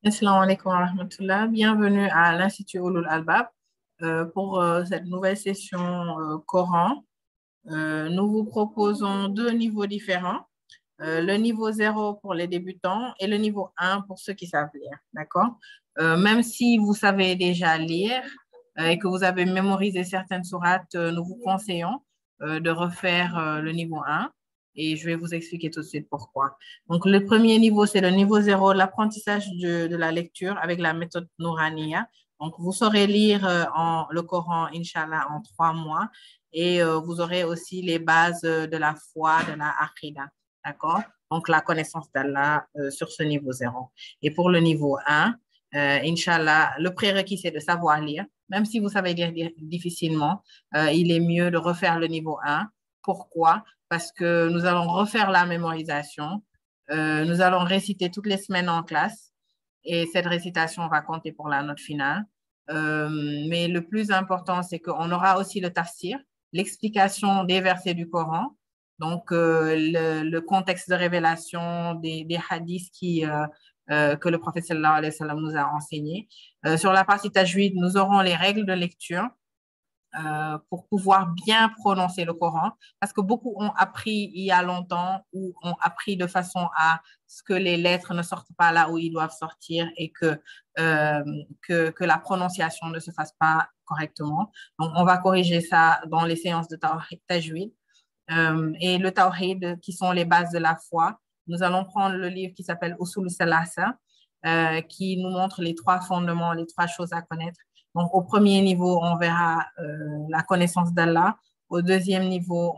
Assalamu alaikum wa rahmatullah. Bienvenue à l'Institut Ulul Albab pour cette nouvelle session Coran. Nous vous proposons deux niveaux différents, le niveau 0 pour les débutants et le niveau 1 pour ceux qui savent lire. D'accord? Même si vous savez déjà lire et que vous avez mémorisé certaines sourates, nous vous conseillons de refaire le niveau 1 et je vais vous expliquer tout de suite pourquoi. Donc, le premier niveau, c'est le niveau 0, l'apprentissage de la lecture avec la méthode Nouraniya. Donc, vous saurez lire le Coran, Inch'Allah, en 3 mois et vous aurez aussi les bases de la foi, de la akhida. D'accord? Donc, la connaissance d'Allah sur ce niveau 0. Et pour le niveau 1, Inch'Allah, le prérequis, c'est de savoir lire. Même si vous savez lire difficilement, il est mieux de refaire le niveau 1. Pourquoi? Parce que nous allons refaire la mémorisation. Nous allons réciter toutes les semaines en classe et cette récitation va compter pour la note finale. Mais le plus important, c'est qu'on aura aussi le tafsir, l'explication des versets du Coran, donc le contexte de révélation des hadiths que le prophète sallallahu alayhi wa sallam nous a enseigné. Sur la partie tajwid, nous aurons les règles de lecture pour pouvoir bien prononcer le Coran, parce que beaucoup ont appris il y a longtemps ou ont appris de façon à ce que les lettres ne sortent pas là où ils doivent sortir et que la prononciation ne se fasse pas correctement. Donc, on va corriger ça dans les séances de tajwid. Et le tawhid, qui sont les bases de la foi. Nous allons prendre le livre qui s'appelle Usul Salasa, qui nous montre les trois fondements, les trois choses à connaître. Donc, au premier niveau, on verra la connaissance d'Allah. Au deuxième niveau,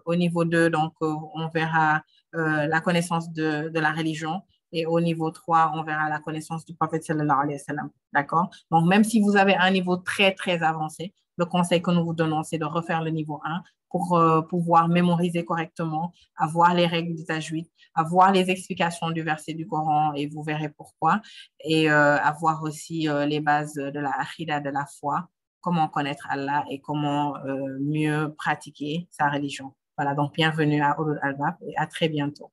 au niveau 2, donc, on verra la connaissance de la religion. Et au niveau 3, on verra la connaissance du prophète sallallahu alayhi wa sallam. D'accord? Donc, même si vous avez un niveau très, très avancé, le conseil que nous vous donnons, c'est de refaire le niveau 1 pour pouvoir mémoriser correctement, avoir les règles du tajwid, avoir les explications du verset du Coran et vous verrez pourquoi, et avoir aussi les bases de la akhida, de la foi, comment connaître Allah et comment mieux pratiquer sa religion. Voilà, donc bienvenue à Ulul Albab et à très bientôt.